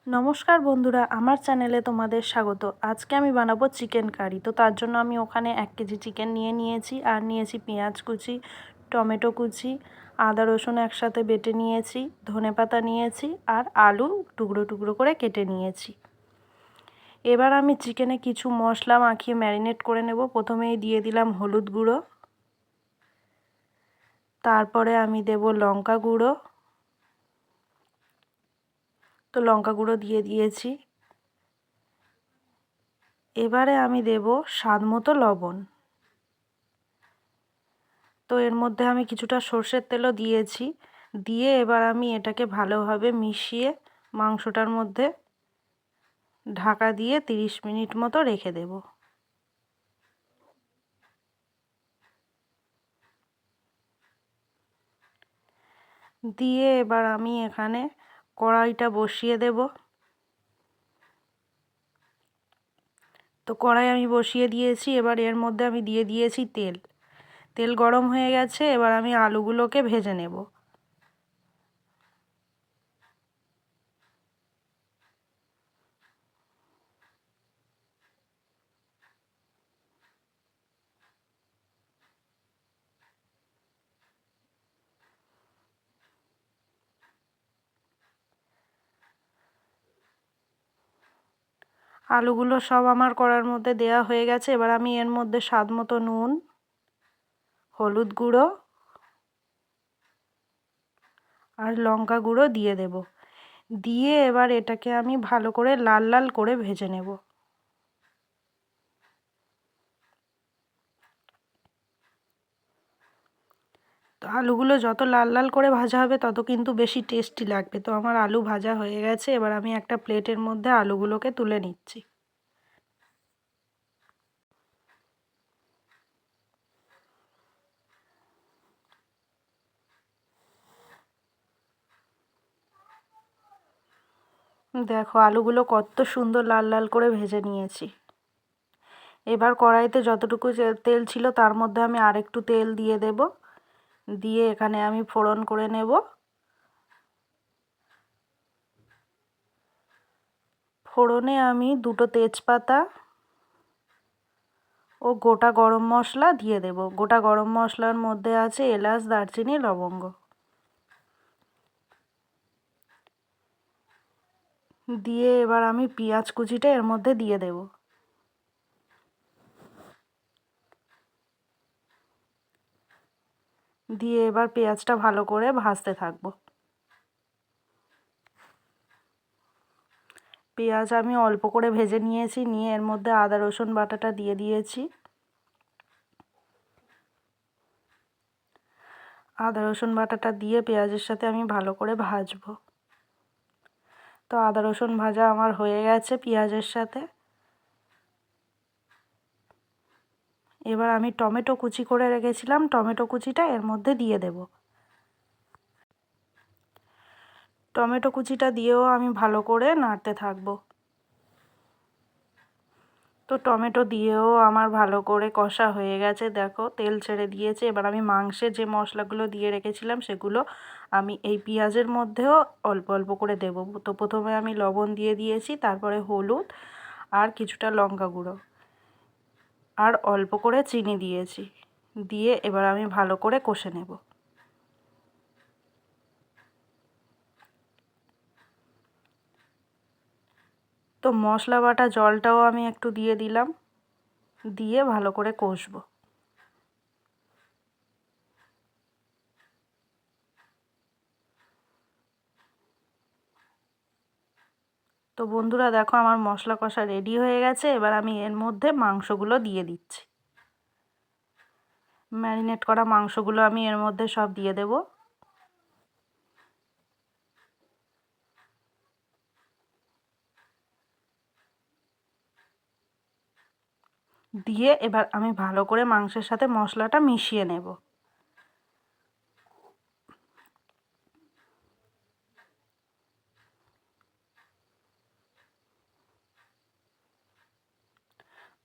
নমস্কার বন্ধুরা, আমার চ্যানেলে তোমাদের স্বাগত। আজকে আমি বানাবো চিকেন কারি। তো তার জন্য আমি ওখানে 1 কেজি চিকেন নিয়ে নিয়েছি, আর নিয়েছি পেঁয়াজ কুচি, টমেটো কুচি, আদা রসুন একসাথে বেটে নিয়েছি, ধনেপাতা নিয়েছি, আর আলু টুকরো টুকরো করে কেটে নিয়েছি। এবার আমি চিকেনে কিছু মশলা মাখিয়ে ম্যারিনেট করে নেব। প্রথমেই দিয়ে দিলাম হলুদ গুঁড়ো, তারপরে আমি দেব লঙ্কা গুঁড়ো। তো লঙ্কা গুঁড়ো দিয়ে দিয়েছি। এবারে আমি দেব স্বাদ মতো লবণ। তো এর মধ্যে আমি কিছুটা সর্ষের তেলও দিয়েছি। দিয়ে এবার আমি এটাকে ভালোভাবে মিশিয়ে মাংসটার মধ্যে ঢাকা দিয়ে 30 মিনিট মতো রেখে দেব। দিয়ে এবার আমি এখানে কড়াইটা বসিয়ে দেব। তো কড়াই আমি বসিয়ে দিয়েছি। এবার এর মধ্যে আমি দিয়ে দিয়েছি তেল। তেল গরম হয়ে গেছে। এবার আমি আলুগুলোকে ভেজে নেব। আলুগুলো সব আমার কড়ার মধ্যে দেয়া হয়ে গেছে। এবার আমি এর মধ্যে স্বাদ মতো নুন, হলুদ গুঁড়ো আর লঙ্কা গুঁড়ো দিয়ে দেব। দিয়ে এবার এটাকে আমি ভালো করে লাল লাল করে ভেজে নেব। তো আলুগুলো যত লাল লাল করে ভাজা হবে তত কিন্তু বেশি টেস্টি লাগবে। তো আমার আলু ভাজা হয়ে গেছে। এবার আমি একটা প্লেটের মধ্যে আলুগুলোকে তুলে নিচ্ছি। দেখো আলুগুলো কত সুন্দর লাল লাল করে ভেজে নিয়েছি। এবার কড়াইতে যতটুকু তেল ছিল তার মধ্যে আমি আরেকটু তেল দিয়ে দেব। দিয়ে এখানে আমি ফোড়ন করে নেব। ফোড়নে আমি 2টো তেজপাতা ও গোটা গরম মশলা দিয়ে দেব। গোটা গরম মশলার মধ্যে আছে এলাচ, দারচিনি, লবঙ্গ। দিয়ে এবার আমি পেঁয়াজ কুচিটা এর মধ্যে দিয়ে দেব। দিয়ে এবার পেঁয়াজটা ভালো করে ভাজতে থাকবো। পেঁয়াজ আমি অল্প করে ভেজে নিয়েছি। নিয়ে এর মধ্যে আদা রসুন বাটাটা দিয়ে দিয়েছি। আদা রসুন বাটাটা দিয়ে পেঁয়াজের সাথে আমি ভালো করে ভাজবো। তো আদা রসুন ভাজা আমার হয়ে গেছে পেঁয়াজের সাথে। এবার আমি টমেটো কুচি করে রেখেছিলাম, টমেটো কুচিটা এর মধ্যে দিয়ে দেব। টমেটো কুচিটা দিয়েও আমি ভালো করে নাড়তে থাকবো। তো টমেটো দিয়েও আমার ভালো করে কষা হয়ে গেছে। দেখো তেল ছেড়ে দিয়েছে। এবার আমি মাংসে যে মশলাগুলো দিয়ে রেখেছিলাম সেগুলো আমি এই পেঁয়াজের মধ্যেও অল্প অল্প করে দেব। তো প্রথমে আমি লবণ দিয়ে দিয়েছি, তারপরে হলুদ আর কিছুটা লঙ্কা গুঁড়ো আর অল্প করে চিনি দিয়েছি। দিয়ে এবার আমি ভালো করে কষে নেব। তো মশলা বাটা জলটাও আমি একটু দিয়ে দিলাম। দিয়ে ভালো করে কষবো। তো বন্ধুরা দেখো আমার মশলা কষা রেডি হয়ে গেছে। এবার আমি এর মধ্যে মাংসগুলো দিয়ে দিচ্ছি। ম্যারিনেট করা মাংসগুলো আমি এর মধ্যে সব দিয়ে দেব। দিয়ে এবার আমি ভালো করে মাংসের সাথে মশলাটা মিশিয়ে নেব।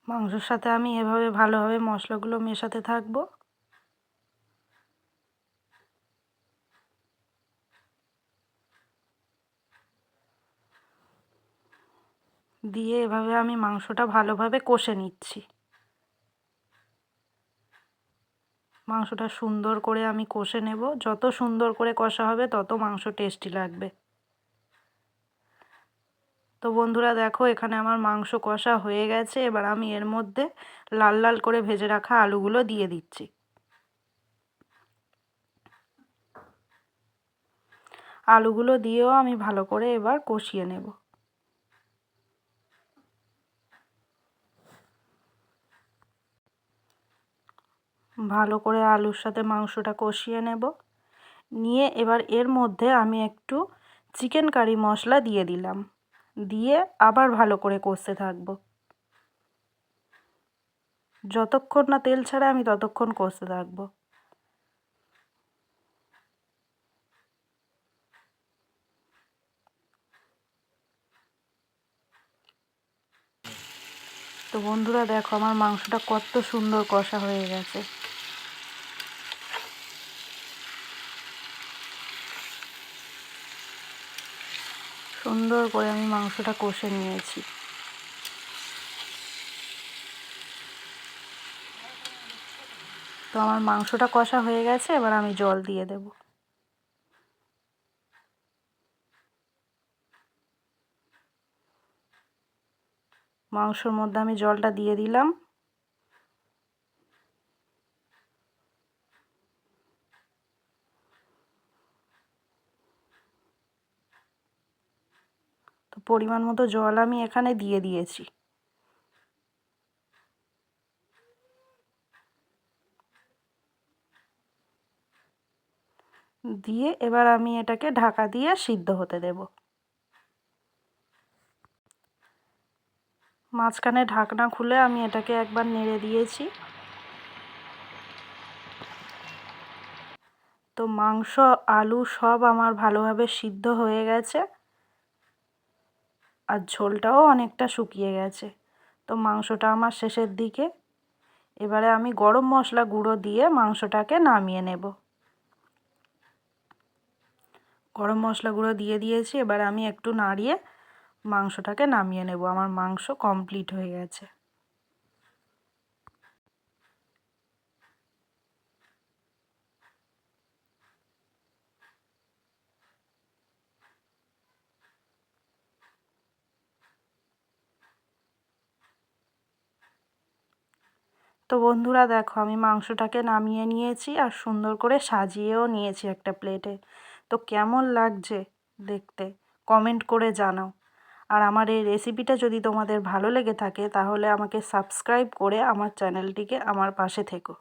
মাংসের সাথে আমি এভাবে ভালোভাবে মশলাগুলো মেশাতে থাকবো। দিয়ে এভাবে আমি মাংসটা ভালোভাবে কষে নিচ্ছি। মাংসটা সুন্দর করে আমি কষে নেব, যত সুন্দর করে কষা হবে তত মাংস টেস্টি লাগবে। তো বন্ধুরা দেখো, এখানে আমার মাংস কষা হয়ে গেছে। এবার আমি এর মধ্যে লাল লাল করে ভেজে রাখা আলুগুলো দিয়ে দিচ্ছি। আলুগুলো দিয়েও আমি ভালো করে এবার কষিয়ে নেব। ভালো করে আলুর সাথে মাংসটা কষিয়ে নেব। নিয়ে এবার এর মধ্যে আমি একটু চিকেন কারি মশলা দিয়ে দিলাম, দিয়ে আবার ভালো করে কষতে থাকবো। যতক্ষণ না তেল ছাড়ে আমি ততক্ষণ কষতে থাকবো। তো বন্ধুরা দেখো, আমার মাংসটা কত সুন্দর কষা হয়ে গেছে। সুন্দর করে আমি মাংসটা কষে নিয়েছি। তো আমার মাংসটা কষা হয়ে গেছে, এবার আমি জল দিয়ে দেব। মাংসর মধ্যে আমি জলটা দিয়ে দিলাম। তো পরিমাণ মতো জল আমি এখানে দিয়ে দিয়েছি। দিয়ে এবার আমি এটাকে ঢাকা দিয়ে সিদ্ধ হতে দেব। মাঝখানে ঢাকনা খুলে আমি এটাকে একবার নেড়ে দিয়েছি। তো মাংস আলু সব আমার ভালোভাবে সিদ্ধ হয়ে গেছে, আর ঝোলটাও অনেকটা শুকিয়ে গেছে। তো মাংসটা আমার শেষের দিকে। এবারে আমি গরম মশলা গুঁড়ো দিয়ে মাংসটাকে নামিয়ে নেব। গরম মশলা গুঁড়ো দিয়ে দিয়েছি, এবার আমি একটু নাড়িয়ে মাংসটাকে নামিয়ে নেব। আমার মাংস কমপ্লিট হয়ে গেছে। তো বন্ধুরা দেখো, আমি মাংসটাকে নামিয়ে নিয়েছি আর সুন্দর করে সাজিয়েও নিয়েছি একটা প্লেটে। তো কেমন লাগছে দেখতে কমেন্ট করে জানাও। আর আমার এই রেসিপিটা যদি তোমাদের ভালো লেগে থাকে তাহলে আমাকে সাবস্ক্রাইব করে আমার চ্যানেলটিকে আমার পাশে থেকো।